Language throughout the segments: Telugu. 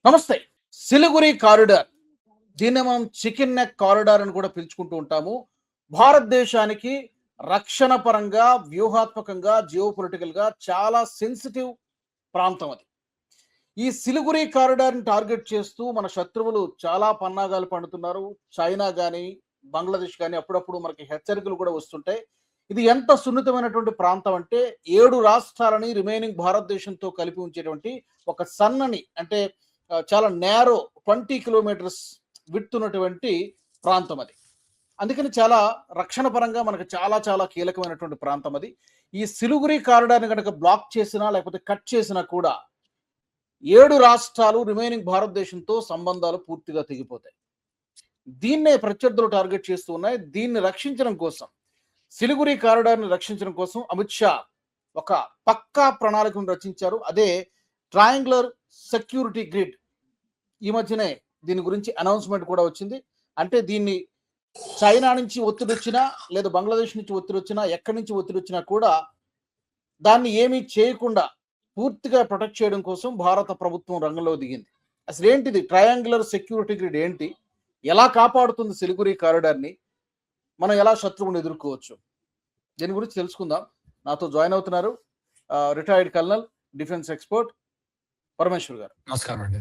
నమస్తే. సిలిగురి కారిడార్. దీన్ని మనం చికెన్ నెక్ కారిడార్ అని కూడా పిలుచుకుంటూ ఉంటాము. భారతదేశానికి రక్షణ పరంగా, వ్యూహాత్మకంగా, జియోపొలిటికల్‌గా చాలా సెన్సిటివ్ ప్రాంతం అది. ఈ సిలిగురి కారిడార్‌ని టార్గెట్ చేస్తూ మన శత్రువులు చాలా పన్నాగాలు పన్నుతున్నారు. చైనా గాని, బంగ్లాదేశ్ గాని అప్పుడప్పుడు మనకి హెచ్చరికలు కూడా వస్తుంటాయి. ఇది ఎంత సున్నితమైనటువంటి ప్రాంతం అంటే 7 రాష్ట్రాలని రిమైనింగ్ భారతదేశంతో కలిపి ఉంచేటువంటి ఒక సన్నని అంటే చాలా నేరో 20 కిలోమీటర్స్ విడ్త్ ఉన్నటువంటి ప్రాంతం అది. అందుకని చాలా రక్షణ పరంగా మనకు చాలా చాలా కీలకమైనటువంటి ప్రాంతం అది. ఈ సిలిగురి కారిడార్‌ని గనక బ్లాక్ చేసినా, లేకపోతే కట్ చేసినా కూడా 7 రాష్ట్రాలు రిమైనింగ్ భారతదేశంతో సంబంధాలు పూర్తిగా తెగిపోతాయి. దీన్నే ప్రత్యర్థులు టార్గెట్ చేస్తూ ఉన్నాయి. దీన్ని రక్షించడం కోసం, సిలిగురి కారిడార్‌ని రక్షించడం కోసం అమిత్ షా ఒక పక్కా ప్రణాళికను రచించారు. అదే ట్రయాంగులర్ సెక్యూరిటీ గ్రిడ్. ఈ మధ్యనే దీని గురించి అనౌన్స్‌మెంట్ కూడా వచ్చింది. అంటే దీన్ని చైనా నుంచి ఒత్తిడొచ్చినా, లేదా బంగ్లాదేశ్ నుంచి ఒత్తిడొచ్చినా, ఎక్కడి నుంచి ఒత్తిడొచ్చినా కూడా దాన్ని ఏమీ చేయకుండా పూర్తిగా ప్రొటెక్ట్ చేయడం కోసం భారత ప్రభుత్వం రంగంలో దిగింది. అసలేంటిది ట్రయాంగులర్ సెక్యూరిటీ గ్రిడ్ ఏంటి? ఎలా కాపాడుతుంది సిలిగురి కారిడార్‌ని? మనం ఎలా శత్రువుని ఎదుర్కోవచ్చు? దీని గురించి తెలుసుకుందాం. నాతో జాయిన్ అవుతున్నారు retired colonel, defence expert Parameshwar గారు. నమస్కారం అండి.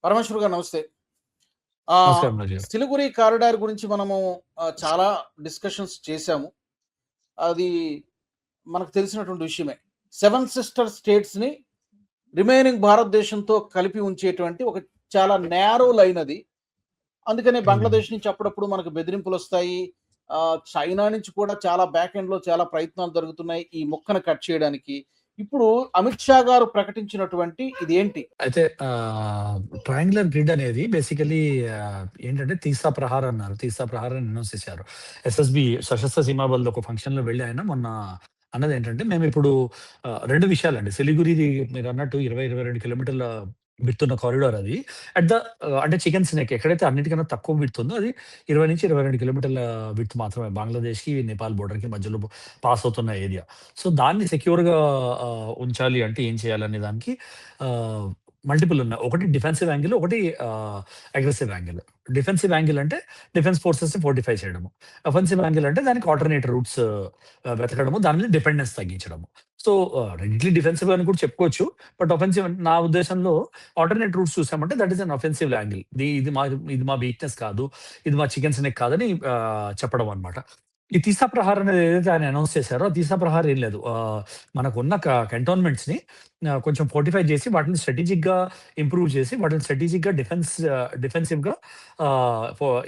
పరమేశ్వర్ గారు నమస్తే. నమస్కారం రాజు గారు. సిలిగురి కారిడార్ గురించి మనము చాలా డిస్కషన్స్ చేశాము. అది మనకు తెలిసినటువంటి విషయమే. 7 సిస్టర్ స్టేట్స్‌ని రిమైనింగ్ భారతదేశంతో కలిపి ఉంచేటువంటి ఒక చాలా నేరో లైన్ అది. అందుకనే బంగ్లాదేశ్ నుంచి అప్పుడప్పుడు మనకు బెదిరింపులొస్తాయి. చైనా నుంచి కూడా చాలా బ్యాక్ ఎండ్‌లో చాలా ప్రయత్నాలు జరుగుతున్నాయి ఈ ముక్కను కట్ చేయడానికి. ఇప్పుడు అమిత్ షా గారు ప్రకటించినటువంటి ఇదేంటి? అయితే ట్రయాంగులర్ గ్రిడ్ అనేది బేసికలీ ఏంటంటే తీసా ప్రహార్ అన్నారు. తీసా ప్రహార్ అని అనౌన్స్ చేశారు. ఎస్ఎస్‌బి సశస్త్ర సీమా బల్ ఒక ఫంక్షన్‌లో వెళ్ళి ఆయన మొన్న అన్నదేంటంటే మేమిప్పుడు 2 విషయాలండి. సిలిగురిది మీరన్నట్టు 22 కిలోమీటర్ల విడ్త్ ఉన్న కారిడార్ అది. అట్ ద అంటే చికెన్స్ నెక్ ఎక్కడైతే అన్నిటికన్నా తక్కువ విడ్త్ ఉందో అది 20-22 కిలోమీటర్ల విడ్త్ మాత్రమే. బంగ్లాదేశ్‌కి, నేపాల్ బోర్డర్‌కి మధ్యలో పాస్ అవుతున్న ఏరియా. సో దాన్ని సెక్యూర్‌గా ఉంచాలి అంటే ఏం చేయాలనే దానికి మల్టిపుల్ ఉన్నాయి. ఒకటి డిఫెన్సివ్ యాంగిల్, ఒకటి అగ్రెసివ్ యాంగిల్. డిఫెన్సివ్ యాంగిల్ అంటే డిఫెన్స్ ఫోర్సెస్‌ని ఫోర్టిఫై చేయడము. అఫెన్సివ్ యాంగిల్ అంటే దానికి ఆల్టర్‌నేట్ రూట్స్ వెతకడము, దాని మీద డిపెండెన్స్ తగ్గించడము. సో రెండిట్లీ డిఫెన్సివ్ అని కూడా చెప్పుకోవచ్చు. బట్ అఫెన్సివ్ నా ఉద్దేశంలో ఆల్టర్‌నేట్ రూట్స్ చూసామంటే that is an offensive angle. ఇది మా వీక్‌నెస్ కాదు. ఇది మా చికెన్స్ నెక్ కాదని చెప్పడం అన్నమాట. ఈ తీసా ప్రహార్ అనేది ఏదైతే ఆయన అనౌన్స్ చేశారో, ఆ తీసా ప్రహార్ ఏం లేదు. మనకున్న కంటోన్మెంట్స్‌ని కొంచెం ఫోర్టిఫై చేసి వాటిని స్ట్రాటజిక్‌గా ఇంప్రూవ్ చేసి వాటిని స్ట్రాటజిక్‌గా డిఫెన్సివ్‌గా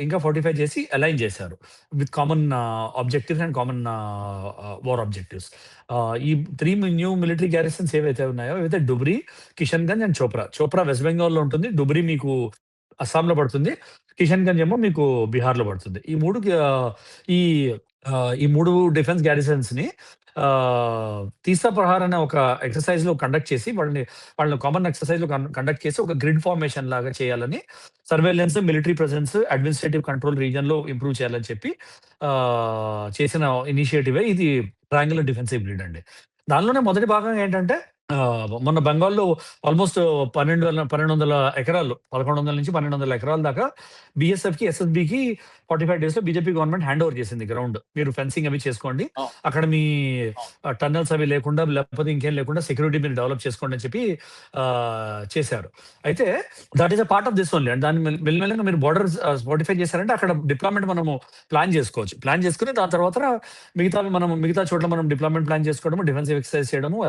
ఇంకా ఫోర్టిఫై చేసి అలైన్ చేశారు. With common objectives and common war objectives. ఈ 3 న్యూ మిలిటరీ గ్యారిసన్స్ ఏవైతే ఉన్నాయో అవైతే డుబ్రీ, కిషన్‌గంజ్ అండ్ చోప్రా. చోప్రా వెస్ట్ బెంగాల్‌లో ఉంటుంది. డుబ్రీ మీకు అస్సాంలో పడుతుంది. కిషన్‌గంజ్ ఏమో మీకు బీహార్‌లో పడుతుంది. ఈ ఈ 3 డిఫెన్స్ గ్యారిసన్స్‌ని తీసా ప్రహార్ అనే ఒక ఎక్సర్‌సైజ్‌లో కండక్ట్ చేసి వాళ్ళని కామన్ ఎక్సర్‌సైజ్‌లో కండక్ట్ చేసి ఒక గ్రిడ్ ఫార్మేషన్ లాగా చేయాలని, surveillance, military presence, administrative control రీజియన్‌లో ఇంప్రూవ్ చేయాలని చెప్పి చేసిన ఇనిషియేటివే ఇది ట్రయాంగులర్ డిఫెన్సివ్ గ్రిడ్ అండి. దానిలోనే మొదటి భాగం ఏంటంటే మొన్న బెంగాల్‌లో ఆల్‌మోస్ట్ 1200 ఎకరాలు, 1100-1200 ఎకరాల దాకా బీఎస్ఎఫ్‌కి, ఎస్ఎస్‌బీకి 45 డేస్‌లో బీజేపీ గవర్నమెంట్ హ్యాండ్ ఓవర్ చేసింది గ్రౌండ్. మీరు ఫెన్సింగ్ అవి చేసుకోండి. అక్కడ మీ టన్నెల్స్ అవి లేకుండా, లేకపోతే ఇంకేం లేకుండా సెక్యూరిటీ మీరు డెవలప్ చేసుకోండి అని చెప్పి చేశారు. అయితే that is a part of this only. And దాన్ని మెల్లమెల్లగా మీరు బోర్డర్ ఫోర్టిఫై చేశారంటే అక్కడ డిప్లాయ్‌మెంట్ మనము ప్లాన్ చేసుకోవచ్చు. ప్లాన్ చేసుకొని దాని తర్వాత మిగతా చోట్ల మనం డిప్లాయ్‌మెంట్ ప్లాన్ చేసుకోవడము, డిఫెన్సివ్ ఎక్సర్సైజ్ చేయడము,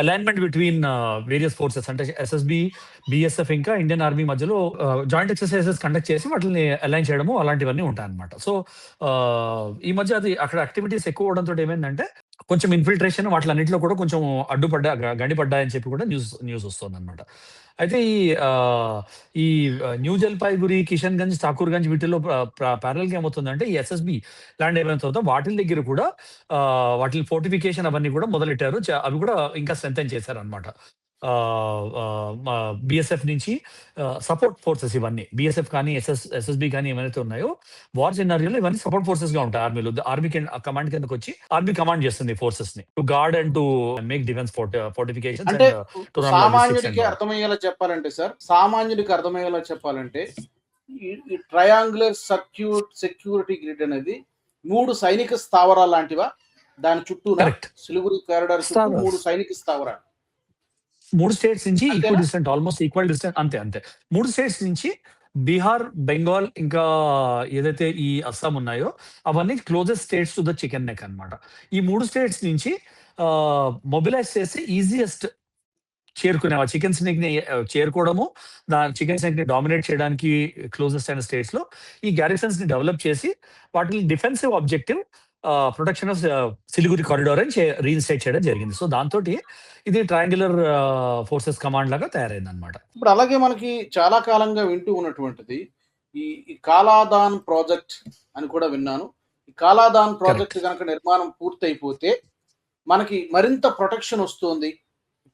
అలైన్‌మెంట్ బిట్వీన్ వేరియస్ ఫోర్సెస్ అంటే ఎస్ఎస్‌బీ, బీఎస్ఎఫ్ ఇంకా ఇండియన్ ఆర్మీ మధ్యలో జాయింట్ ఎక్సర్సైజెస్ కండక్ట్ చేసి వాటిని అలైన్ చేయడము అలాంటివన్నీ ఉంటాయన్నమాట. సో ఈ మధ్య అది అక్కడ యాక్టివిటీస్ ఎక్కువ అవడంతో ఏమైందంటే కొంచెం ఇన్ఫిల్ట్రేషన్ వాటిలన్నిటిలో కూడా కొంచెం గండిపడ్డాయని చెప్పి కూడా న్యూస్ వస్తుందన్నమాట. అయితే ఈ న్యూ జల్పాయిగురి, కిషన్‌గంజ్, ఠాకూర్‌గంజ్ వీటిల్లో ప్యారలల్‌గా ఏమవుతుందంటే ఈ ఎస్ఎస్‌బీ ల్యాండ్ ఏమైతుందో వాటిల దగ్గర కూడా వాటి ఫోర్టిఫికేషన్ అవన్నీ కూడా మొదలెట్టారు. అవి కూడా ఇంకా స్ట్రెంథెన్ చేశారన్నమాట. బిఎస్ఎఫ్ నుంచి సపోర్ట్ ఫోర్సెస్ ఇవన్నీ బిఎస్ఎఫ్ కానీ ఎస్ఎస్బి కానీ ఏమైతే ఉన్నాయో వార్ సినారియోలో ఇవన్నీ సపోర్ట్ ఫోర్సెస్ గా ఉంటాయి ఆర్మీలో. ఆర్మీ కమాండ్ కిందకి వచ్చి ఆర్మీ కమాండ్ చేస్తుంది ఫోర్సెస్ ని to guard and to make defence fortifications అంటే అండ్ టు రన్ సామాన్యుడికి అర్థమయ్యేలా చెప్పాలంటే సార్, సామాన్యుడికి అర్థమయ్యేలా చెప్పాలంటే ఈ ట్రయాంగులర్ సెక్యూరిటీ గ్రిడ్ అనేది 3 సైనిక స్థావరాలు లాంటివా? దాని చుట్టూ సిలిగురి కారిడార్ చుట్టూ 3 సైనిక స్థావరాలు, 3 స్టేట్స్ నుంచి equal distant, almost equal distant, అంతే 3 స్టేట్స్ నుంచి బీహార్, బెంగాల్, ఇంకా ఏదైతే ఈ అస్సాం ఉన్నాయో అవన్నీ closest states to the chicken neck అన్నమాట. ఈ 3 స్టేట్స్ నుంచి మొబిలైజ్ చేసి ఈజియెస్ట్ చేరుకునే చికెన్ స్నేక్ ని చేరుకోవడము, చికెన్ స్నేక్ ని డామినేట్ చేయడానికి క్లోజెస్ట్ అయిన స్టేట్స్ లో ఈ గ్యారిసన్స్ ని డెవలప్ చేసి వాటిని defensive objective protection of Siliguri corridor అని రీఇన్స్టేట్ చేయడం జరిగింది. సో దాంతో ఇది ట్రయాంగులర్ ఫోర్సెస్ కమాండ్ లాగా తయారైంది అనమాట. ఇప్పుడు అలాగే మనకి చాలా కాలంగా వింటూ ఉన్నటువంటిది ఈ కాలాదాన్ ప్రాజెక్ట్ అని కూడా విన్నాను. ఈ కాలాదాన్ ప్రాజెక్ట్ కనుక నిర్మాణం పూర్తయిపోతే మనకి మరింత ప్రొటెక్షన్ వస్తుంది,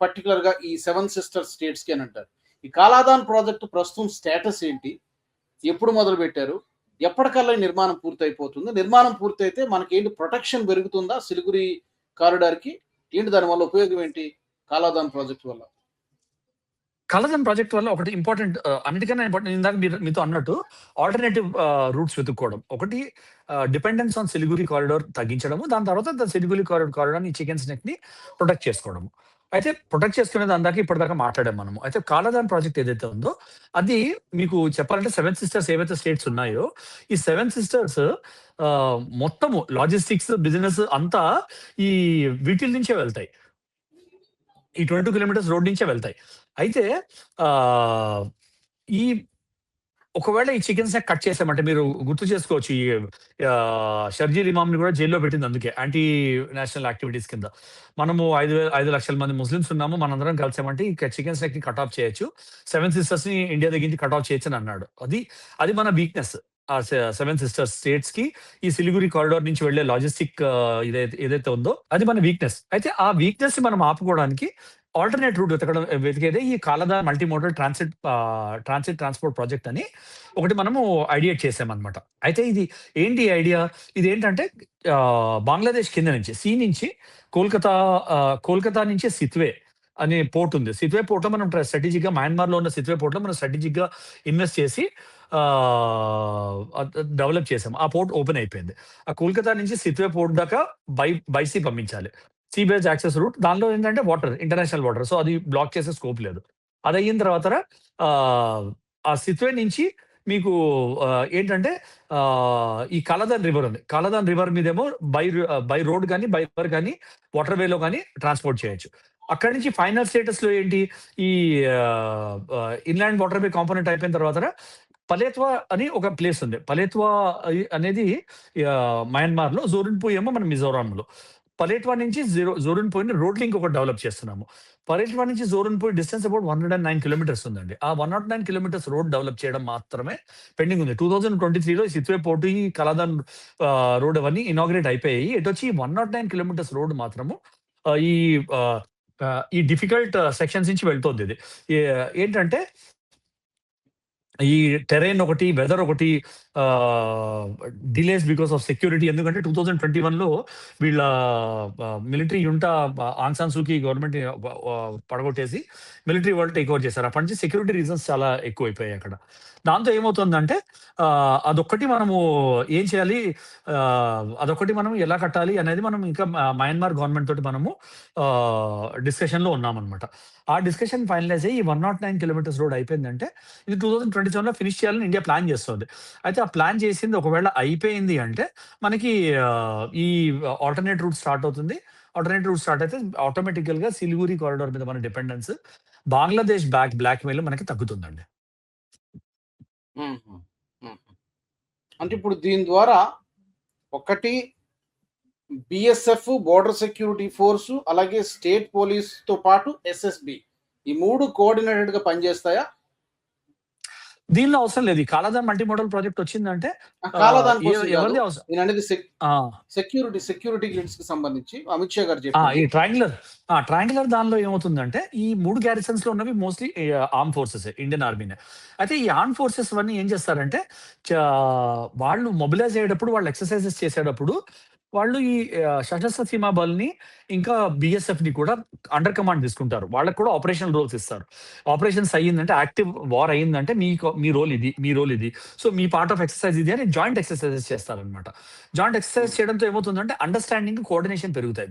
పర్టికులర్ గా ఈ 7 సిస్టర్ స్టేట్స్ కి అని అంటారు. ఈ కాలాదాన్ ప్రాజెక్ట్ ప్రస్తుతం స్టేటస్ ఏంటి, ఎప్పుడు మొదలు పెట్టారు, ఎప్పటికల్లా నిర్మాణం పూర్తయిపోతుంది, నిర్మాణం పూర్తయితే మనకి ఏంటి ప్రొటెక్షన్ పెరుగుతుందా సిలిగురి కారిడార్ కి, ఏంటి దాని వల్ల ఉపయోగం ఏంటి కాలాదాన్ ప్రాజెక్ట్ వల్ల? కాలాదాన్ ప్రాజెక్ట్ వల్ల ఒకటి ఇంపార్టెంట్, అన్నిటికన్నా ఇంపార్టెంట్ ఇందాక మీతో అన్నట్టు ఆల్టర్నేటివ్ రూట్స్ వెతుక్కోవడం. ఒకటి డిపెండెన్స్ ఆన్ సిలిగురి కారిడార్ తగ్గించడము, దాని తర్వాత సిలిగురి కారిడార్ ఈ చికెన్ స్నేక్ ని ప్రొటెక్ట్ చేసుకోవడము. అయితే ప్రొటెక్ట్ చేసుకునే దాని దాకా ఇప్పటిదాకా మాట్లాడాం మనము. అయితే కాలాదాన్ ప్రాజెక్ట్ ఏదైతే ఉందో అది మీకు చెప్పాలంటే 7 సిస్టర్స్ ఏవైతే స్టేట్స్ ఉన్నాయో ఈ 7 సిస్టర్స్ మొత్తము లాజిస్టిక్స్ బిజినెస్ అంతా ఈ వీటిల నుంచే వెళ్తాయి, ఈ 22 కిలోమీటర్స్ రోడ్ నుంచే వెళ్తాయి. అయితే ఈ ఒకవేళ ఈ చికెన్ స్నాక్ కట్ చేసామంటే మీరు గుర్తు చేసుకోవచ్చు, ఈ షర్జీల్ ఇమామ్ని కూడా జైల్లో పెట్టింది అందుకే, యాంటీ నేషనల్ యాక్టివిటీస్ కింద. మనము 5 లక్షల మంది ముస్లిమ్స్ ఉన్నాము, మనందరం కలిసామంటే ఈ చికెన్ స్నాక్ ని కట్ ఆఫ్ చేయొచ్చు, 7 సిస్టర్స్ ని ఇండియా దగ్గర నుంచి కట్ ఆఫ్ చేయొచ్చు అని అన్నాడు. అది మన వీక్నెస్. ఆ 7 సిస్టర్స్ స్టేట్స్ కి ఈ సిలిగురి కారిడార్ నుంచి వెళ్లే లాజిస్టిక్ ఏదైతే ఉందో అది మన వీక్నెస్. అయితే ఆ వీక్నెస్ ని మనం ఆపుకోవడానికి ఆల్టర్నేట్ రూట్ వెతికేదే ఈ కాలాదాన్ మల్టీ మోడల్ ట్రాన్స్పోర్ట్ ప్రాజెక్ట్ అని ఒకటి మనము ఐడియేట్ చేసామన్నమాట. అయితే ఇది ఏంటి ఐడియా, ఇది ఏంటంటే బంగ్లాదేశ్ కింద నుంచి నుంచి కోల్కతా నుంచి సిత్వే అనే పోర్ట్ ఉంది. సిత్వే పోర్ట్ లో మనం స్ట్రాటజిక్ గా మయన్మార్ లో ఉన్న సిత్వే పోర్ట్ లో మనం స్ట్రాటజిక్ గా ఇన్వెస్ట్ చేసి డెవలప్ చేసాం. ఆ పోర్ట్ ఓపెన్ అయిపోయింది. ఆ కోల్కతా నుంచి సిత్వే పోర్ట్ దాకా బై సీ పంపించాలి, సీ బేస్ యాక్సెస్ రూట్. దానిలో ఏంటంటే వాటర్, ఇంటర్నేషనల్ వాటర్, సో అది బ్లాక్ చేసే స్కోప్ లేదు. అది అయిన తర్వాత ఆ సిత్వే నుంచి మీకు ఏంటంటే ఈ కాలాదాన్ రివర్ ఉంది, కాలాదాన్ రివర్ మీదేమో బై రోడ్ కానీ బై రివర్ కానీ వాటర్ వేలో కానీ ట్రాన్స్పోర్ట్ చేయొచ్చు. అక్కడి నుంచి ఫైనల్ స్టేటస్ లో ఏంటి, ఈ ఇన్లాండ్ వాటర్ వే కాంపోనెంట్ అయిపోయిన తర్వాత పలేత్వా అని ఒక ప్లేస్ ఉంది. పలేత్వా అనేది మయన్మార్ లో, జోరిన్పూయ్ ఏమో మన మిజోరాంలో. పలేట్వా నుంచి జోరిన్పూయ్ రోడ్ లింక్ ఒకటి డెవలప్ చేస్తున్నాము. పలేట్వా నుంచి జోరిన్పూయ్ డిస్టెన్స్ అబౌట్ 109 కిలోమీటర్స్ ఉందండి. ఆ 109 కిలోమీటర్స్ రోడ్ డెవలప్ చేయడం మాత్రమే పెండింగ్ ఉంది. 2023లో సిత్వే పోర్టు, ఈ కలాదాన్ రోడ్ అవన్నీ ఇనాగ్రేట్ అయిపోయాయి. వచ్చి 109 కిలోమీటర్స్ రోడ్ మాత్రము ఈ డిఫికల్ట్ సెక్షన్స్ నుంచి వెళ్తుంది. ఇది ఏంటంటే ఈ టెరైన్ ఒకటి, వెదర్ ఒకటి, డిలేస్ బికాస్ ఆఫ్ సెక్యూరిటీ. ఎందుకంటే 2021లో వీళ్ళ military junta Aung San Suu Kyi government పడగొట్టేసి మిలిటరీ వాళ్ళు టేక్ ఓవర్ చేశారు. అప్పటి నుంచి సెక్యూరిటీ రీజన్స్ చాలా ఎక్కువైపోయాయి అక్కడ. దాంతో ఏమవుతుందంటే అదొక్కటి మనము ఏం చేయాలి, అదొక్కటి మనం ఎలా కట్టాలి అనేది మనం ఇంకా మయన్మార్ గవర్నమెంట్ తోటి మనము డిస్కషన్ లో ఉన్నామన్నమాట. ఆ డిస్కషన్ ఫైనలైజ్ అయ్యి 109 కిలోమీటర్స్ రోడ్ అయిపోయిందంటే ఇది 2027లో ఫినిష్ చేయాలని ఇండియా ప్లాన్ చేస్తుంది. అయితే ఆ ప్లాన్ చేసింది ఒకవేళ అయిపోయింది అంటే మనకి ఈ ఆల్టర్నేట్ రూట్ స్టార్ట్ అవుతుంది. ఆల్టర్నేట్ రూట్ స్టార్ట్ అయితే ఆటోమేటికల్ గా సిలిగురి కారిడార్ మీద మన డిపెండెన్స్, బంగ్లాదేశ్ బ్లాక్ మెయిల్ మనకి తగ్గుతుందండి. అంటే ఇప్పుడు దీని ద్వారా ఒకటి బిఎస్ఎఫ్, బోర్డర్ సెక్యూరిటీ ఫోర్సు, అలాగే స్టేట్ పోలీస్ తో పాటు ఎస్ఎస్బి, ఈ 3 కోఆర్డినేటెడ్ గా పనిచేస్తాయా? దీనిలో అవసరం లేదు. ఈ కాలాదాన్ మల్టీ మోడల్ ప్రాజెక్ట్ వచ్చిందంటే కాలాదాన్ కోసం కాదు. ఎవరిది అవసరం. నేను అనేది ఆ! సెక్యూరిటీ గ్రిడ్స్ కి సంబంధించి అమిత్ షా గారు ఈ చెప్పింది. ట్రయాంగులర్ దానిలో ఏమవుతుందంటే ఈ 3 గ్యారిసన్స్ లో ఉన్నవి మోస్ట్లీ ఆర్మ్ ఫోర్సెస్, ఇండియన్ ఆర్మీనే. అయితే ఈ ఆర్మ్ ఫోర్సెస్ అన్నీ ఏం చేస్తారంటే వాళ్ళు మొబిలైజ్ అయ్యేటప్పుడు, వాళ్ళు ఎక్సర్సైజెస్ చేసేటప్పుడు వాళ్ళు ఈ సశస్త్ర సీమా బల్ని ఇంకా బిఎస్ఎఫ్ ని కూడా అండర్ కమాండ్ తీసుకుంటారు. వాళ్ళకి కూడా ఆపరేషనల్ రోల్స్ ఇస్తారు. ఆపరేషన్స్ అయ్యిందంటే, యాక్టివ్ వార్ అయ్యిందంటే మీ రోల్ ఇది, మీ రోల్ ఇది, so me part of exercise ఇది అని జాయింట్ ఎక్సర్సైజెస్ చేస్తారనమాట. జాయింట్ ఎక్సర్సైజ్ చేయడంతో ఏమవుతుందంటే అండర్స్టాండింగ్, కోఆర్డినేషన్ పెరుగుతాయి.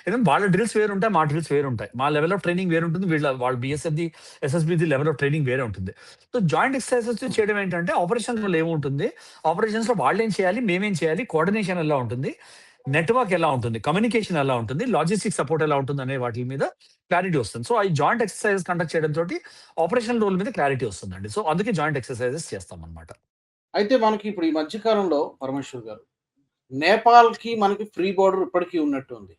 ఎందుకంటే వాళ్ళ డ్రిల్స్ వేరు ఉంటాయి, మా డ్రిల్స్ వేరు ఉంటాయి, మా లెవెల్ ఆఫ్ ట్రైనింగ్ వేరు ఉంటుంది, వాళ్ళ బిఎస్ఎఫ్ది, ఎస్ఎస్బిది లెవెల్ ఆఫ్ ట్రైనింగ్ వేరే ఉంటుంది. సో జాయింట్ ఎక్సర్సైజెస్ చేయడం ఏంటంటే ఆపరేషన్స్ లో ఏముంటుంది, ఆపరేషన్స్ లో వాళ్ళు ఏం చేయాలి, మేమేం చేయాలి, కోఆర్డినేషన్ ఎలా ఉంటుంది, నెట్వర్క్ ఎలా ఉంటుంది, కమ్యూనికేషన్ ఎలా ఉంటుంది, లాజిస్టిక్ సపోర్ట్ ఎలా ఉంటుంది అనే వాటి మీద క్లారిటీ వస్తుంది. సో ఈ జాయింట్ ఎక్సర్సైజెస్ కండక్ట్ చేయడం తోటి ఆపరేషనల్ రోల్ మీద క్లారిటీ వస్తుందండి. సో అందుకే జాయింట్ ఎక్సర్సైజెస్ చేస్తాం అనమాట. అయితే మనకి ఇప్పుడు ఈ మధ్య కాలంలో పరమేశ్వర్ గారు, నేపాల్ కి మనకి ఫ్రీ బోర్డర్ ఇప్పటికీ ఉన్నట్టు ఉంది.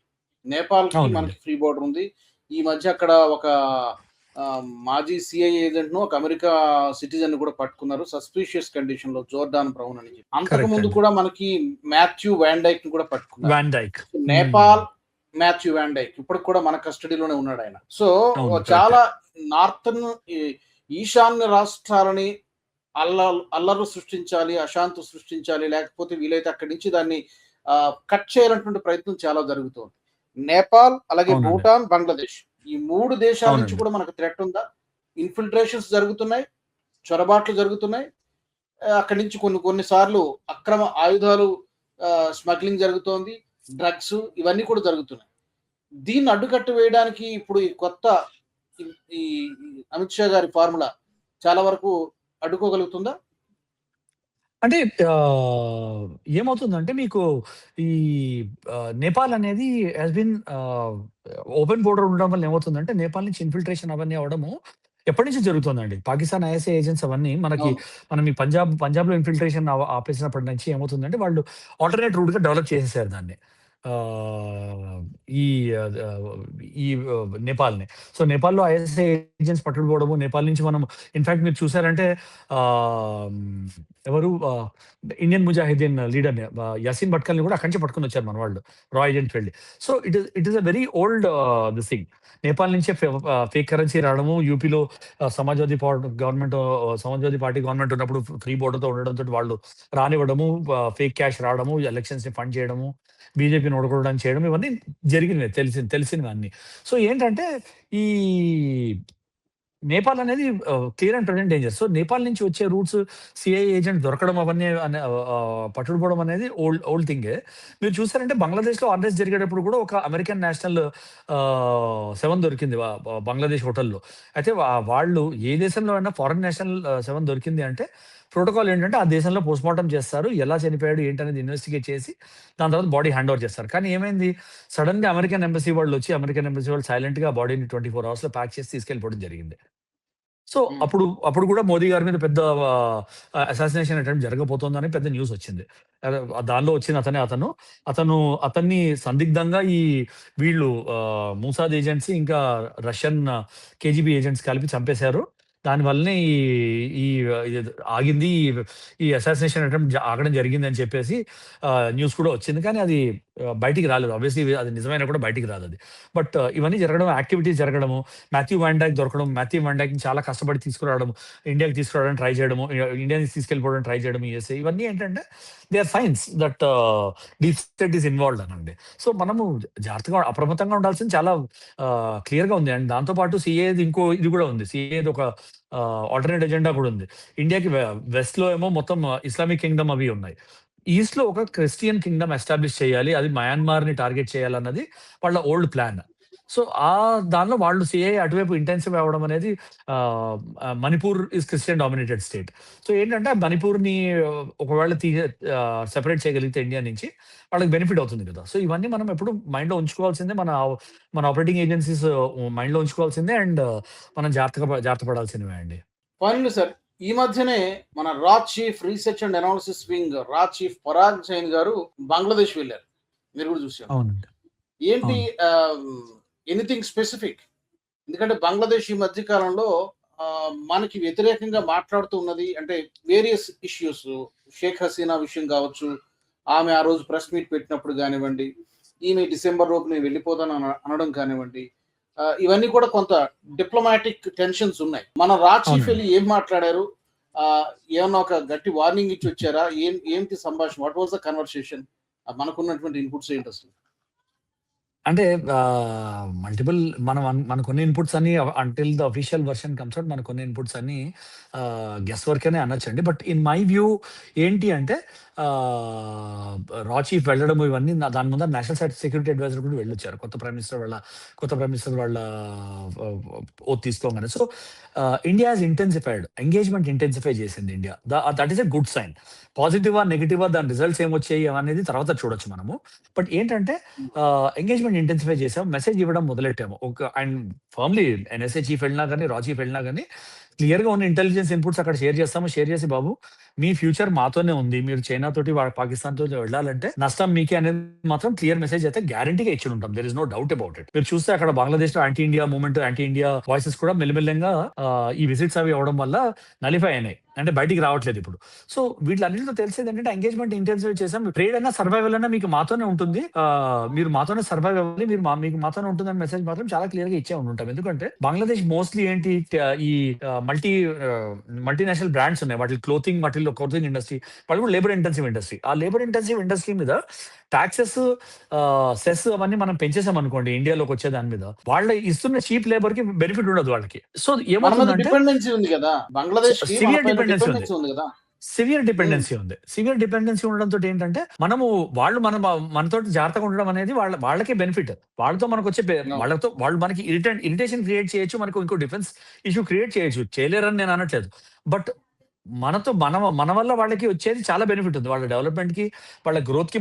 నేపాల్ కి అవునండి. మనకి ఫ్రీ బోర్డర్ ఉంది. ఈ మధ్య అక్కడ ఒక మాజీ సిఐ ఏజెంట్ ను, ఒక అమెరికా సిటిజన్ కూడా పట్టుకున్నారు సస్పీషియస్ కండిషన్ లో, జోర్డాన్ బ్రౌన్ అని చెప్పి. అంతకు కరెక్ట్ ముందు అండి. కూడా మనకి మాథ్యూ వాన్ డైక్ ని కూడా పట్టుకున్నారు. వాన్ డైక్. నేపాల్ మాథ్యూ వాన్ డైక్ ఇప్పటికి కూడా మన కస్టడీలోనే ఉన్నాడు ఆయన. సో అవును, చాలా నార్థన్ ఈశాన్య రాష్ట్రాలని అల్లర్లు సృష్టించాలి, అశాంతి సృష్టించాలి, లేకపోతే వీలైతే అక్కడి నుంచి దాన్ని కట్ చేయాలన్నటువంటి ప్రయత్నం చాలా జరుగుతుంది. నేపాల్, అలాగే అవునండి. భూటాన్, బంగ్లాదేశ్, ఈ 3 దేశాల నుంచి అవునండి. కూడా మనకు థ్రెట్ ఉందా? ఇన్ఫిల్ట్రేషన్స్ జరుగుతున్నాయి, చొరబాట్లు జరుగుతున్నాయి. అక్కడి నుంచి కొన్నిసార్లు అక్రమ ఆయుధాలు స్మగ్లింగ్ జరుగుతోంది, డ్రగ్స్ ఇవన్నీ కూడా జరుగుతున్నాయి. దీన్ని అడ్డుకట్ట వేయడానికి ఇప్పుడు ఈ కొత్త ఈ అమిత్ షా గారి ఫార్ములా చాలా వరకు అడ్డుకోగలుగుతుందా? అంటే ఏమవుతుందంటే మీకు ఈ నేపాల్ అనేది హాస్ బీన్ ఓపెన్ బోర్డర్ ఉండడం వల్ల ఏమవుతుందంటే నేపాల్ నుంచి ఇన్ఫిల్ట్రేషన్ అవన్నీ అవ్వడము ఎప్పటి నుంచి జరుగుతుందండి. పాకిస్తాన్ ఐఎస్ఐ ఏజెంట్స్ అవన్నీ అవును. మనం ఈ పంజాబ్‌లో ఇన్ఫిల్ట్రేషన్ ఆపేసినప్పటి నుంచి ఏమవుతుందంటే వాళ్ళు ఆల్టర్‌నేట్ రూట్‌గా డెవలప్ చేసేసారు దాన్ని. ఆహ్, ఈ ఆహ్, ఈ నేపాల్‌ని. సో నేపాల్‌లో ఐఎస్ఐ ఏజెంట్స్ పట్టుకుపోవడము, నేపాల్ నుంచి మనం ఇన్‌ఫాక్ట్ మీరు చూసారంటే ఆహ్, ఎవరు ఇండియన్ ముజాహిదీన్ లీడర్‌ని యాసీన్ భట్కల్‌ని కూడా అక్కడి నుంచి పట్టుకొనొచ్చారు మన వాళ్ళు, రా ఏజెంట్స్ వెళ్లి. So it is a very old this thing. Nepal నుంచే ఫేక్ కరెన్సీ రావడము, యూపీలో సమాజ్‌వాదీ సమాజ్‌వాదీ పార్టీ గవర్నమెంట్ ఉన్నప్పుడు ఫ్రీ బోర్డర్‌తో ఉండడంతోటి వాళ్ళు రానివ్వడము, ఫేక్ క్యాష్ రావడము, ఎలక్షన్స్‌ని ఫండ్ చేయడము, బీజేపీని ఓడగొట్టడానికి చేయడం, ఇవన్నీ జరిగినవే, తెలిసినవన్నీ. సో ఏంటంటే ఈ నేపాల్ అనేది clear and present danger. So Nepal నుంచి వచ్చే రూట్స్, సీఐఏ ఏజెంట్ దొరకడం అవన్నీ పట్టుకుపోవడం అనేది ఓల్డ్ థింగే. మీరు చూసారంటే బంగ్లాదేశ్‌లో అన్రెస్ట్ జరిగేటప్పుడు కూడా ఒక అమెరికన్ నేషనల్ 7 దొరికింది బంగ్లాదేశ్ హోటల్‌లో. అయితే వాళ్ళు ఏ దేశంలో అయినా ఫారెన్ నేషనల్ 7 దొరికింది అంటే ప్రోటోకాల్ ఏంటంటే ఆ దేశంలో పోస్ట్‌మార్టం చేస్తారు. ఎలా చనిపోయాడు ఏంటనేది ఇన్వెస్టిగేట్ చేసి దాని తర్వాత బాడీ హ్యాండ్ ఓవర్ చేస్తారు. కానీ ఏమైంది, సడెన్‌గా అమెరికన్ ఎంబసీ వాళ్ళు సైలెంట్‌గా బాడీని 24 అవర్స్‌లో ప్యాక్ చేసి తీసుకెళ్ళిపోవడం జరిగింది. సో హ్మ్. అప్పుడు కూడా మోదీ గారి మీద పెద్ద అసాసినేషన్ అటెంప్ట్ జరగబోతోందని పెద్ద న్యూస్ వచ్చింది. దానిలో వచ్చిన అతన్ని సందిగ్ధంగా వీళ్ళు మూసాద్ ఏజెన్సీ ఇంకా రష్యన్ కేజీబీ ఏజెంట్స్ కలిపి చంపేశారు. దానివల్లనే ఈ ఇది ఆగింది. ఈ అసాసినేషన్ అటెంప్ట్ ఆగడం జరిగిందని చెప్పేసి న్యూస్ కూడా వచ్చింది. కానీ అది బయటికి రాలేదు. ఆబ్వియస్‌లీ అది నిజమైనా కూడా బయటికి రాదది. బట్ ఇవన్నీ జరగడం, యాక్టివిటీస్ జరగడము, మాథ్యూ వాన్ డైక్ దొరకడం, మాథ్యూ వాన్ డైక్‌ని చాలా కష్టపడి తీసుకురావడం, ఇండియాకి తీసుకురావడానికి ట్రై చేయడము, ఇండియా నుంచి తీసుకెళ్ళిపోవడానికి ట్రై చేయడం యూఎస్ఏ, ఇవన్నీ ఏంటంటే they are signs that deep state is involved అనండి. సో మనము జాగ్రత్తగా, అప్రమత్తంగా ఉండాల్సింది చాలా క్లియర్‌గా ఉంది. అండ్ దాంతో పాటు సీఏది ఇది కూడా ఉంది. సీఏది ఒక ఆల్టర్‌నేట్ ఎజెండా కూడా ఉంది. ఇండియాకి వెస్ట్‌లో ఏమో మొత్తం ఇస్లామిక్ కింగ్‌డమ్ అవి ఉన్నాయి. ఈస్ట్‌లో ఒక క్రిస్టియన్ కింగ్‌డమ్ ఎస్టాబ్లిష్ చేయాలి, అది మయన్మార్‌ని టార్గెట్ చేయాలన్నది వాళ్ళ ఓల్డ్ ప్లాన్. సో దానిలో వాళ్ళు సీఏఏ అటువైపు ఇంటెన్సివ్ అవ్వడం అనేది Manipur is Christian dominated state. So ఏంటంటే మణిపూర్‌ని ఒకవేళ సెపరేట్ చేయగలిగితే ఇండియా నుంచి వాళ్ళకి బెనిఫిట్ అవుతుంది కదా! సో ఇవన్నీ మనం ఎప్పుడు మైండ్‌లో ఉంచుకోవాల్సిందే. మన ఆపరేటింగ్ ఏజెన్సీస్ మైండ్‌లో ఉంచుకోవాల్సిందే. అండ్ మనం జాగ్రత్త పడాల్సినవే అండి. ఫైనల్లీ సార్, ఈ మధ్యనే మన రా chief research and analysis wing రా చీఫ్ పరాగ్ జైన్ గారు బంగ్లాదేశ్ వెళ్ళారు. మీరు కూడా చూసారు. అవునండి. ఏంటి అవును. Anything specific? ఎందుకంటే బంగ్లాదేశ్ ఈ మధ్య కాలంలో మనకి వ్యతిరేకంగా మాట్లాడుతూ ఉన్నది అంటే వేరియస్ ఇష్యూస్. షేక్ హసీనా విషయం కావచ్చు, ఆమె ఆ రోజు ప్రెస్ మీట్ పెట్టినప్పుడు కానివ్వండి, ఈమె డిసెంబర్ లోపు నేను వెళ్ళిపోతాను అనడం కానివ్వండి, ఇవన్నీ కూడా కొంత డిప్లొమాటిక్ టెన్షన్స్ ఉన్నాయి. మన చీఫ్ వెళ్ళి ఏం మాట్లాడారు, ఏమన్నా ఒక గట్టి వార్నింగ్ ఇచ్చి వచ్చారా, ఏంటి సంభాషణ, వాట్ వాజ్ ద కన్వర్సేషన్, మనకున్నటువంటి ఇన్పుట్స్ ఏంటి అసలు? అంటే మల్టిపుల్ మనకున్న ఇన్పుట్స్ అన్ని until the official version comes out మనకున్న ఇన్పుట్స్ అన్ని గెస్ వర్క్ అనే అనొచ్చండి. బట్ ఇన్ మై వ్యూ ఏంటి అంటే రా చీఫ్ వెళ్ళడం ఇవన్నీ దాని ముందర నేషనల్ సెక్యూరిటీ అడ్వైజర్ కూడా వెళ్ళొచ్చారు కొత్త ప్రైమ్ మినిస్టర్ వాళ్ళ ఓత్ తీసుకోగానే. So India has intensified, engagement intensify చేసింది India. That is a good sign. పాజిటివా నెగిటివా దాని రిజల్ట్స్ ఏమొచ్చాయి అనేది తర్వాత చూడొచ్చు మనము. బట్ ఏంటంటే ఎంగేజ్మెంట్ ఇంటెన్సిఫై చేసాము, మెసేజ్ ఇవ్వడం మొదలెట్టాము. అండ్ ఫర్మ్లీ ఎన్ఎస్ఏ చీఫ్ వెళ్ళినా కానీ, రా చీఫ్ వెళ్ళినా కానీ క్లియర్ గా ఉన్న ఇంటెలిజెన్స్ ఇన్పుట్స్ అక్కడ షేర్ చేస్తాము. షేర్ చేసి బాబు మీ ఫ్యూచర్ మాతోనే ఉంది, మీరు చైనా తోటి పాకిస్తాన్ తోటి వెళ్ళాలంటే నష్టం మీకే అనేది మాత్రం క్లియర్ మెసేజ్ అయితే గ్యారంటీగా ఇచ్చి ఉంటాం. There is no doubt about it. మీరు చూస్తే అక్కడ బంగ్లాదేశ్ లో anti India movement, anti India voices కూడా మెల్లమెల్లంగా ఈ విజిట్స్ అవి అవడం వల్ల నలిఫై అయినాయి, అంటే బయటికి రావట్లేదు ఇప్పుడు. సో వీటిలన్నింటితో తెలిసేది ఏంటంటే ఎంగేజ్మెంట్ ఇంటెన్సిఫై చేసాం. ట్రేడ్ అయినా సర్వైవల్ అయినా మీకు మాతోనే ఉంటుంది, మీరు మాతోనే సర్వైవ్ అవ్వాలి, మీకు మాతోనే ఉంటుందని మెసేజ్ మాత్రం చాలా క్లియర్ గా ఇచ్చే ఉంటాం. ఎందుకంటే బంగ్లాదేశ్ మోస్ట్లీ ఏంటి, ఈ మల్టీనేషనల్ బ్రాండ్స్ ఉన్నాయి, వాటి క్లోతింగ్ ఇండస్ట్రీ, వాళ్ళు కూడా లేబర్ ఇంటెన్సివ్ ఇండస్ట్రీ. ఆ లేబర్ ఇంటెన్సివ్ ఇండస్ట్రీ మీద టాక్సెస్, సెస్ అవన్నీ మనం పెంచేసాం అనుకోండి ఇండియాలోకి వచ్చే దాని మీద, వాళ్ళ ఇస్తున్న చీప్ లేబర్ కి బెనిఫిట్ ఉండదు వాళ్ళకి. సో ఏమవుతుందంటే డిపెండెన్సీ ఉంది కదా, బంగ్లాదేశ్ సివియర్ డిపెండెన్సీ ఉంది కదా, సివియర్ డిపెండెన్సీ ఉండడంతో ఏంటంటే వాళ్ళు మనతో జాగ్రత్తగా ఉండడం అనేది వాళ్ళకే బెనిఫిట్. వాళ్ళతో మనకు వచ్చే వాళ్ళు మనకి ఇరిటేషన్ క్రియేట్ చేయొచ్చు, మనకు ఇంకో డిఫెన్స్ ఇష్యూ క్రియేట్ చేయొచ్చు, చేయలేరని నేను అనట్లేదు. బట్ మన వల్ల వాళ్ళకి వచ్చేది చాలా బెనిఫిట్ ఉంది. వాళ్ళ డెవలప్మెంట్ కి, వాళ్ళ గ్రోత్ కి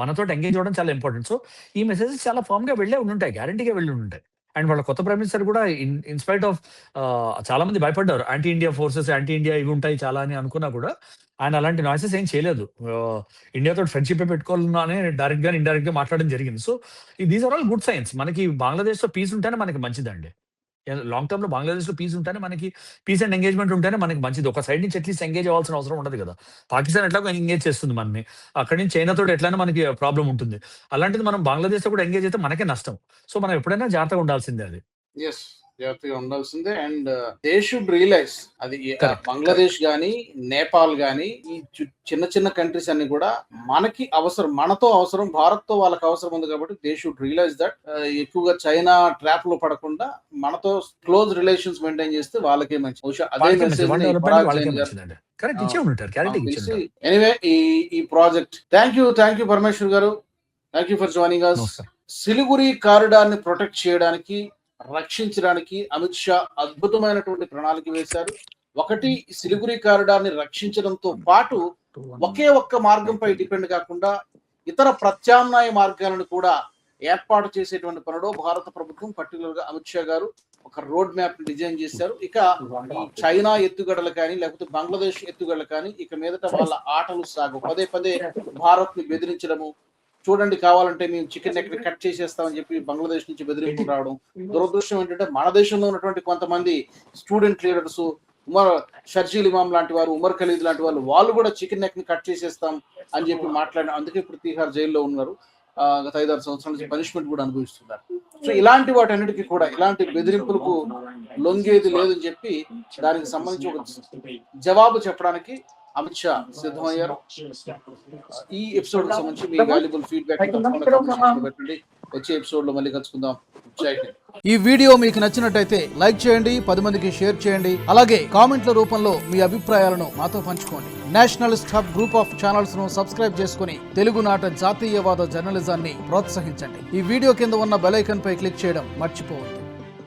మనతో ఎంగేజ్ అవ్వడం చాలా ఇంపార్టెంట్. సో ఈ మెసేజెస్ చాలా ఫర్మ్ గా వెళ్ళే ఉంటాయి, గ్యారంటీగా వెళ్ళి ఉంటాయి. అండ్ వాళ్ళ కొత్త ప్రైమ్ మినిస్టర్ కూడా ఇన్స్పైట్ ఆఫ్ చాలా మంది భయపడ్డారు, anti India forces, anti India ఇవి ఉంటాయి చాలా అని అనుకున్నా కూడా ఆయన అలాంటి నాయిసెస్ ఏం చేయలేదు. ఇండియాతో ఫ్రెండ్షిప్ పెట్టుకోవాలని డైరెక్ట్ గా ఇండైరెక్ట్ గా మాట్లాడడం జరిగింది. So these are all good signs. మనకి బంగ్లాదేశ్ లో పీస్ ఉంటేనే మనకి మంచిదండి. లాంగ్ టర్మ్ లో బంగ్లాదేశ్ లో పీస్ ఉంటేనే మనకి, పీస్ అండ్ ఎంగేజ్మెంట్ ఉంటేనే మనకి మంచిది. ఒక సైడ్ నుంచి అట్లీస్ట్ ఎంగేజ్ అవ్వాల్సిన అవసరం ఉండదు కదా. పాకిస్తాన్ ఎట్లా ఎంగేజ్ చేస్తుంది మనని, అక్కడి నుంచి చైనా తోటి ఎట్లయినా మనకి ప్రాబ్లం ఉంటుంది. అలాంటిది మనం బంగ్లాదేశ్ లో కూడా ఎంగేజ్ అయితే మనకే నష్టం. సో మనం ఎప్పుడైనా జాగ్రత్తగా ఉండాల్సిందే. అది జాగ్రత్తగా ఉండాల్సిందే. అండ్ దే షుడ్ రియలైజ్, అది బంగ్లాదేశ్ గానీ, నేపాల్ గానీ, ఈ చిన్న చిన్న కంట్రీస్ అన్ని కూడా మనకి అవసరం, మనతో అవసరం, భారత్ తో వాళ్ళకి అవసరం ఉంది కాబట్టి దే షుడ్ రియలైజ్ దట్. ఎక్కువగా చైనా ట్రాప్ లో పడకుండా మనతో క్లోజ్ రిలేషన్స్ మెయింటైన్ చేస్తే వాళ్ళకే మంచి. అదే మెసేజ్ ఎనీవే ఈ ప్రాజెక్ట్. థ్యాంక్ యూ పరమేశ్వర్ గారు, thank you for joining us. Siliguri corridor ని ప్రొటెక్ట్ చేయడానికి, రక్షించడానికి అమిత్ షా అద్భుతమైనటువంటి ప్రణాళిక వేశారు. ఒకటి, సిలిగురి కారిడార్ ని రక్షించడంతో పాటు ఒకే ఒక్క మార్గంపై డిపెండ్ కాకుండా ఇతర ప్రత్యామ్నాయ మార్గాలను కూడా ఏర్పాటు చేసేటువంటి పనిలో భారత ప్రభుత్వం, పర్టికులర్ గా అమిత్ షా గారు ఒక రోడ్ మ్యాప్ డిజైన్ చేశారు. ఇక చైనా ఎత్తుగడలు కానీ, లేకపోతే బంగ్లాదేశ్ ఎత్తుగడలు కానీ ఇక మీదట వాళ్ళ ఆటలు సాగు. పదే భారత్ ని బెదిరించడము, చూడండి కావాలంటే మేము చికెన్ ఎక్కడ కట్ చేసేస్తామని చెప్పి బంగ్లాదేశ్ నుంచి బెదిరింపులు రావడం. దురదృష్టం ఏంటంటే మన దేశంలో ఉన్నటువంటి కొంతమంది స్టూడెంట్ లీడర్స్, షర్జీల్ ఇమాం లాంటి వారు, ఉమర్ ఖలీద్ లాంటి వాళ్ళు కూడా చికెన్ నెక్ ని కట్ చేసేస్తాం అని చెప్పి మాట్లాడిన, అందుకే ఇప్పుడు తీహార్ జైల్లో ఉన్నారు. గత 5-6 సంవత్సరాల నుంచి పనిష్మెంట్ కూడా అనుభవిస్తున్నారు. సో ఇలాంటి వాటన్నిటికీ కూడా, ఇలాంటి బెదిరింపులకు లొంగేది లేదని చెప్పి దానికి సంబంధించి ఒక జవాబు చెప్పడానికి అమిత్ షా సిద్ధమయ్యారు. ఈ ఎపిసోడ్ సంబంధించి మీ వాల్యుబుల్ ఫీడ్బ్యాక్ పెట్టండి. వచ్చే ఎపిసోడ్ లో మళ్ళీ కలుసుకుందాం. జై హింద్. ఈ వీడియో మీకు నచ్చినట్టయితే లైక్ చేయండి, 10 మందికి షేర్ చేయండి. అలాగే కామెంట్ల రూపంలో మీ అభిప్రాయాలను మాతో పంచుకోండి. Nationalist hub group of channels ను సబ్స్క్రైబ్ చేసుకుని తెలుగునాట జాతీయవాద జర్నలిజాన్ని ప్రోత్సహించండి. ఈ వీడియో కింద ఉన్న బెల్ ఐకాన్ పై క్లిక్ చేయడం మర్చిపోవద్దు.